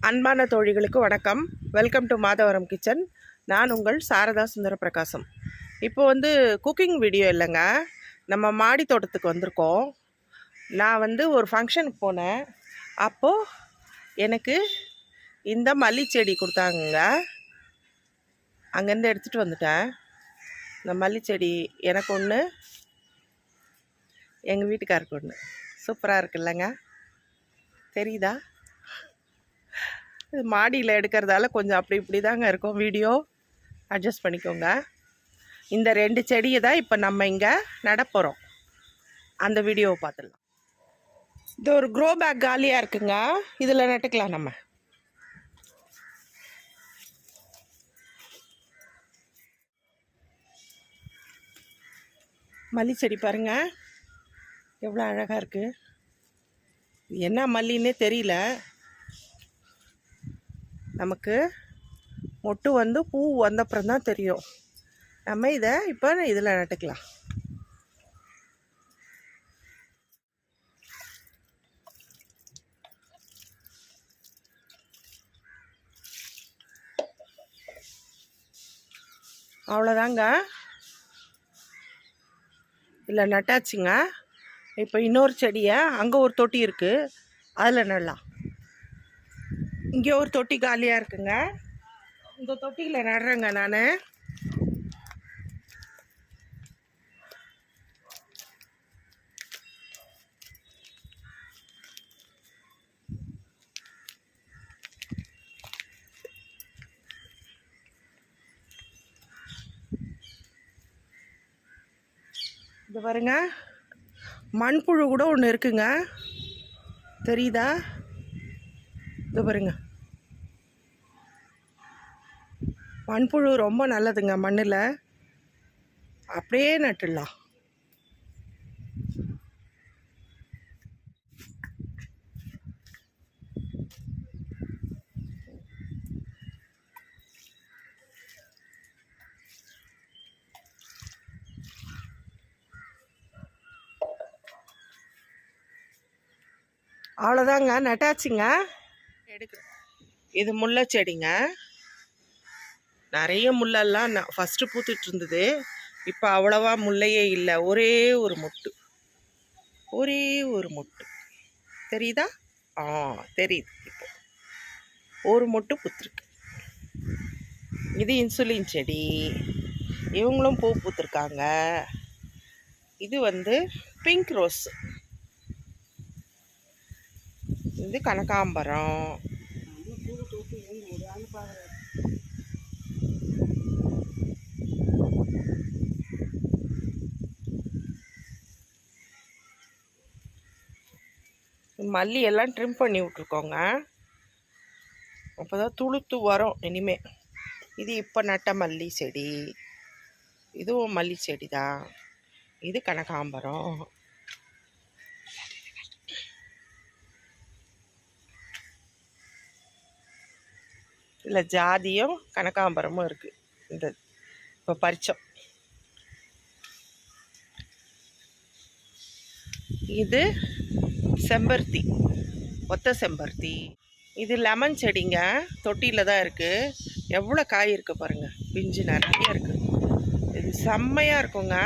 அன்பான தோழிகளுக்கு வணக்கம். Welcome to Madhavaram kitchen. நான் உங்கள் சாரதா சுந்தர பிரகாசம். இப்போ குக்கிங் வீடியோ இல்லைங்க, நம்ம மாடி தோட்டத்துக்கு வந்திருக்கோம். நான் ஒரு ஃபங்க்ஷனுக்கு போனேன். அப்போது எனக்கு இந்த மல்லி செடி கொடுத்தாங்க. அங்கேருந்து எடுத்துகிட்டு வந்துட்டேன். இந்த மல்லி செடி எனக்கு ஒன்று, எங்கள் வீட்டுக்காருக்கு ஒன்று. சூப்பராக இருக்குல்லங்க, தெரியுதா? மாடியில் எடுக்கிறதால கொஞ்சம் அப்படி இப்படி தாங்க இருக்கும் வீடியோ, அட்ஜஸ்ட் பண்ணிக்கோங்க. இந்த 2 செடியை தான் இப்போ நம்ம இங்கே நடப்போகிறோம். அந்த வீடியோவை பார்த்துடலாம். இது ஒரு க்ரோ பேக் காலியாக இருக்குங்க, இதில் நட்டுக்கலாம் நம்ம. மல்லி செடி பாருங்கள், எவ்வளோ அழகாக இருக்குது. என்ன மல்லின்னே தெரியல நமக்கு. மொட்டு பூ வந்தப்புறம் தான் தெரியும். நம்ம இதை இப்போ இதில் நட்டுக்கலாம். அவ்வளோதாங்க, இல்லை நட்டாச்சுங்க. இப்போ இன்னொரு செடியை, அங்கே ஒரு தொட்டி இருக்குது, அதில் நடலாம். இங்கே ஒரு தொட்டி காலியாக இருக்குங்க, இந்த தொட்டியில் நடுறேங்க நான். இது பாருங்க, மண்புழு கூட ஒன்று இருக்குங்க, தெரியுதா? இது பாருங்க, மண்புழு ரொம்ப நல்லதுங்க மண்ணில். அப்படியே நட்டுடலாம். அவ்வளோதாங்க, நட்டாச்சுங்க. எடுக்கிறேன். இது முல்லை செடிங்க. நிறைய முள்ளெல்லாம் ஃபஸ்ட்டு பூத்துட்டு இருந்தது. இப்போ அவ்வளவா முல்லையே இல்லை, ஒரே ஒரு மொட்டு, ஒரே ஒரு மொட்டு. தெரியுதா? தெரியுது. இப்போ ஒரு மொட்டு பூத்துருக்கு. இது இன்சுலின் செடி, இவங்களும் பூ பூத்துருக்காங்க. இது பிங்க் ரோஸ், இது கனகாம்பரம். மல்லி எல்லாம் ட்ரிம் பண்ணி விட்ருக்கோங்க, அப்போ தான் துளுத்து வரும் இனிமே. இது இப்போ நட்ட மல்லி செடி, இதுவும் மல்லி செடி தான். இது கனகாம்பரம். இல்லை, ஜாதியும் கனகாம்பரமும் இருக்குது. இந்த இப்போ பறிச்சோம். இது செம்பருத்தி, ஒத்த செம்பருத்தி. இது லெமன் செடிங்க, தொட்டியில் தான் இருக்குது. எவ்வளோ காய் இருக்குது பாருங்கள், பிஞ்சு நிறைய இருக்குது. இது செம்மையாக இருக்குங்க.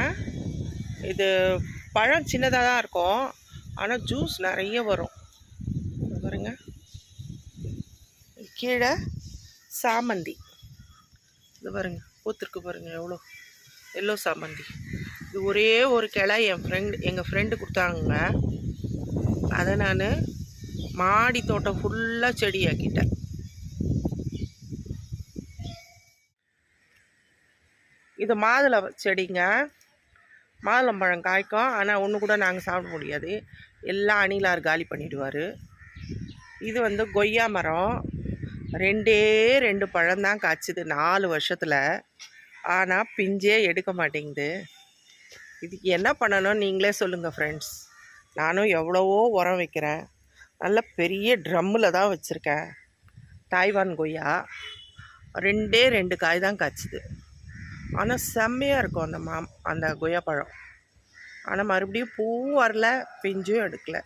இது பழம் சின்னதாக தான் இருக்கும், ஆனால் ஜூஸ் நிறைய வரும் பாருங்க. கீழே சாமந்தி, இது பாருங்க பூத்துருக்கு பாருங்க, எவ்வளோ எல்லோ சாமந்தி. இது ஒரே ஒரு கிளை எங்கள் ஃப்ரெண்டு கொடுத்தாங்க. அதை நான் மாடி தோட்டம் ஃபுல்லாக செடியாக்கிட்டேன். இது மாதுளை செடிங்க, மாதுளம்பழம் காய்க்கும், ஆனால் ஒன்று கூட நாங்கள் சாப்பிட முடியாது, எல்லாம் அணிலார் காலி பண்ணிவிடுவார். இது கொய்யா மரம், 2 பழம்தான் காய்ச்சிது 4 வருஷத்தில், ஆனால் பிஞ்சே எடுக்க மாட்டேங்குது. இதுக்கு என்ன பண்ணணும் நீங்களே சொல்லுங்கள் ஃப்ரெண்ட்ஸ். நானும் எவ்வளவோ உரம் வைக்கிறேன், நல்ல பெரிய ட்ரம்மில் தான் வச்சுருக்கேன். தாய்வான் கொய்யா 2 காய் தான் காய்ச்சிது, ஆனால் செம்மையாக இருக்கும் அந்த கொய்யா பழம். ஆனால் மறுபடியும் பூவும் வரல, பிஞ்சும் எடுக்கலை.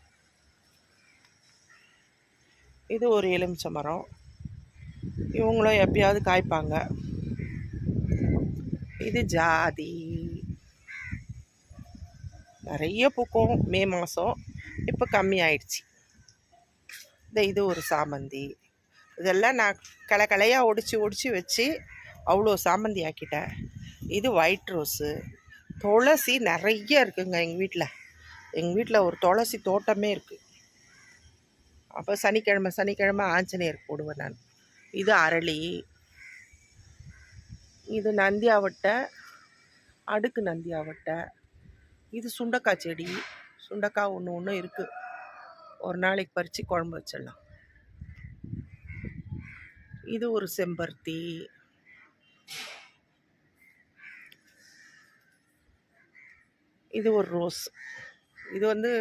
இது ஒரு எலுமிச்சை மரம். இவங்களும் எப்பயாவது காய்ப்பாங்க. இது ஜாதி நிறைய பூக்கும் மே மாதம். இப்போ கம்மி ஆயிடுச்சு. இது ஒரு சாமந்தி. இதெல்லாம் நான் களையாக ஒடிச்சு வச்சு அவ்வளோ சாமந்தி ஆக்கிட்டேன். இது ஒயிட் ரோஸு. துளசி நிறைய இருக்குங்க எங்கள் வீட்டில் ஒரு துளசி தோட்டமே இருக்குது. அப்போ சனிக்கிழமை ஆஞ்சநேயர் போடுவேன் நான். இது அரளி. இது நந்தியாவட்டை, அடுக்கு நந்தியாவட்டை. இது சுண்டக்காய் செடி. சுண்டக்காய் ஒன்று இருக்குது. ஒரு நாளைக்கு பறித்து குழம்பு வச்சிடலாம். இது ஒரு செம்பருத்தி. இது ஒரு ரோஸ். இது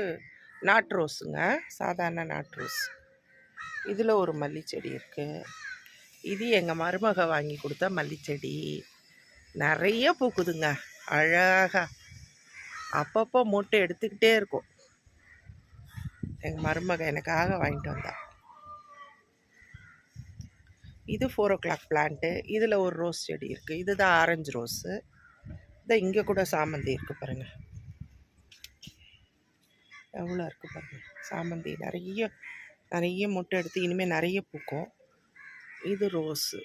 நாட்டு ரோஸுங்க, சாதாரண நாட்டு ரோஸ். இதில் ஒரு மல்லிச்செடி இருக்குது. இது எங்கள் மருமக வாங்கி கொடுத்த மல்லிச்செடி. நிறைய பூக்குதுங்க அழகாக. அப்பப்போ மொட்டை எடுத்துக்கிட்டே இருக்கும். எங்கள் மருமக எனக்காக வாங்கிட்டு வந்தா. இது 4 o'clock பிளான்ட்டு. இதில் ஒரு ரோஸ் செடி இருக்குது. இதுதான் ஆரஞ்சு ரோஸு. இங்கே கூட சாமந்தி இருக்குது பாருங்கள், எவ்வளோ இருக்குது பாருங்கள். சாமந்தி நிறைய மொட்டை எடுத்து இனிமேல் நிறைய பூக்கும். இது ரோஸு.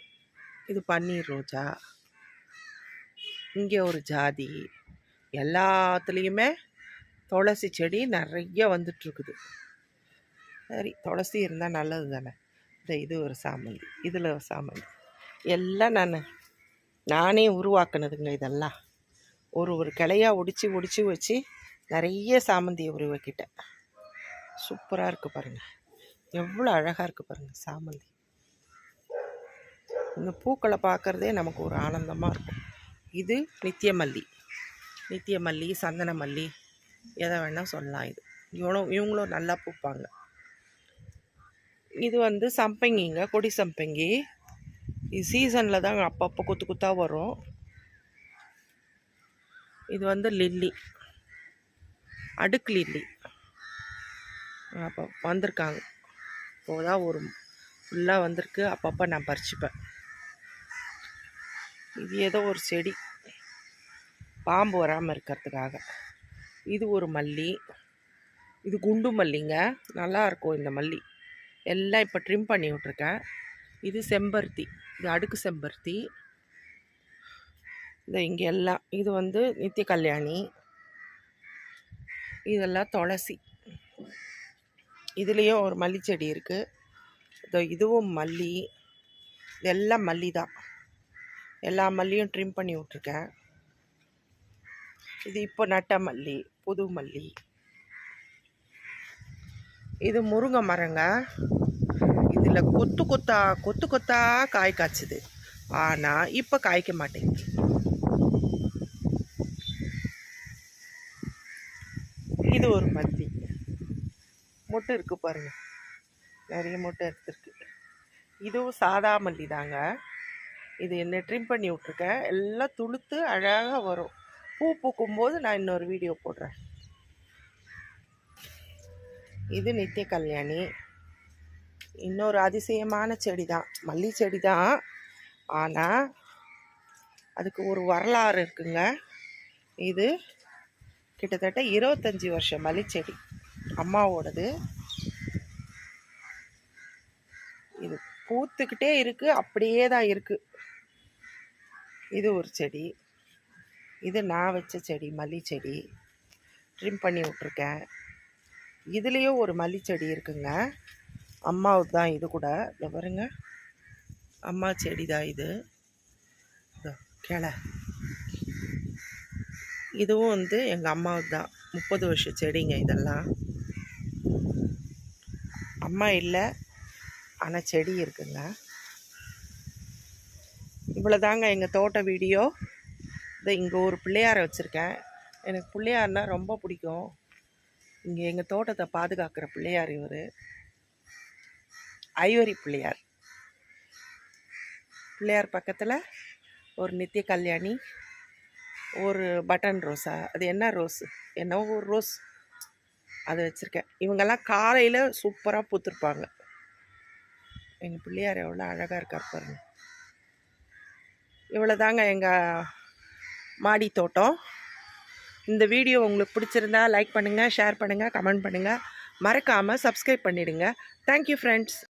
இது பன்னீர் ரோஜா. இங்கே ஒரு ஜாதி. எல்லாத்துலேயுமே துளசி செடி நிறைய வந்துட்டுருக்குது. சரி, துளசி இருந்தால் நல்லது தானே. இது ஒரு சாமந்தி. இதில் ஒரு சாமந்தி. எல்லாம் நானே உருவாக்குனதுங்க. இதெல்லாம் ஒரு கிளையாக ஒடிச்சு வச்சு நிறைய சாமந்தியை உருவாக்கிட்டேன். சூப்பராக இருக்குது பாருங்கள், எவ்வளோ அழகாக இருக்குது பாருங்கள் சாமந்தி. இந்த பூக்களை பார்க்குறதே நமக்கு ஒரு ஆனந்தமாக இருக்கும். இது நித்திய மல்லி, சந்தன மல்லி, எதை வேணால் சொல்லலாம். இவங்களும் நல்லா பூப்பாங்க. இது சம்பங்கிங்க, கொடி சம்பங்கி. இது சீசனில் தான் அப்பப்போ குத்தாக வரும். இது லில்லி, அடுக்கு லில்லி. அப்போ வந்திருக்காங்க, இப்போதான் ஒரு ஃபுல்லாக வந்திருக்கு. அப்பப்போ நான் பறிச்சுப்பேன். இது ஏதோ ஒரு செடி, பாம்பு வராமல் இருக்கிறதுக்காக. இது ஒரு மல்லி. இது குண்டு மல்லிங்க, நல்லாயிருக்கும் இந்த மல்லி. எல்லாம் இப்போ ட்ரிம் பண்ணி விட்ருக்கேன். இது செம்பருத்தி. இது அடுக்கு செம்பருத்தி. இங்கே எல்லாம் இது நித்திய கல்யாணி. இதெல்லாம் துளசி. இதுலேயும் ஒரு மல்லி செடி இருக்குது. இதுவும் மல்லி. இதெல்லாம் மல்லி தான். எல்லா மல்லியும் ட்ரிம் பண்ணி விட்ருக்கேன். இது இப்போ நட்ட மல்லி, புது மல்லி. இது முருங்கை மரங்க. இதில் கொத்து கொத்தா காய் காய்ச்சுது. ஆனால் இப்போ காய்க்க மாட்டேங்குது. இது ஒரு மல்லி, மொட்டு இருக்குது பாருங்கள், நிறைய மொட்டை எடுத்துருக்கு. இதுவும் சாதா மல்லி தாங்க. இது என்ன ட்ரிம் பண்ணி விட்ருக்கேன். எல்லாம் துளுத்து அழகாக வரும். பூ பூக்கும்போது நான் இன்னொரு வீடியோ போடுறேன். இது நித்திய கல்யாணி. இன்னொரு அதிசயமான செடி தான், மல்லி செடி தான். ஆனால் அதுக்கு ஒரு வரலாறு இருக்குங்க. இது கிட்டத்தட்ட 25 வருஷம் மல்லிச்செடி, அம்மாவோடது. இது பூத்துக்கிட்டே இருக்குது, அப்படியே தான் இருக்குது. இது ஒரு செடி. இது நான் வச்ச செடி, மல்லி செடி. ட்ரிம் பண்ணி விட்ருக்கேன். இதுலேயும் ஒரு மல்லி செடி இருக்குங்க, அம்மாவுக்கு தான். இது கூட இதை பாருங்க, அம்மா செடி தான் இது. கிளை இதுவும் எங்கள் அம்மாவுக்கு தான். 30 வருஷம் செடிங்க இதெல்லாம். அம்மா இல்லை, ஆனால் செடி இருக்குங்க. இவ்வளோ தாங்க எங்கள் தோட்ட வீடியோ. இங்கே ஒரு பிள்ளையாரை வச்சுருக்கேன். எனக்கு பிள்ளையார்னா ரொம்ப பிடிக்கும். இங்கே எங்கள் தோட்டத்தை பாதுகாக்கிற பிள்ளையார் இவர், ஐவரி பிள்ளையார். பிள்ளையார் பக்கத்தில் ஒரு நித்திய கல்யாணி, ஒரு பட்டன் ரோஸா, அது என்ன ரோஸு, என்னவோ ஒரு ரோஸ், அதை வச்சுருக்கேன். இவங்கெல்லாம் காலையில் சூப்பராக பூத்துருப்பாங்க. எங்கள் பிள்ளையார் எவ்வளோ அழகாக இருக்கார் பாருங்க. இவ்வளோ தாங்க எங்கள் மாடி தோட்டம். இந்த வீடியோ உங்களுக்கு பிடிச்சிருந்தா லைக் பண்ணுங்கள், ஷேர் பண்ணுங்கள், கமெண்ட் பண்ணுங்கள். மறக்காமல் சப்ஸ்கிரைப் பண்ணிவிடுங்க. Thank you friends.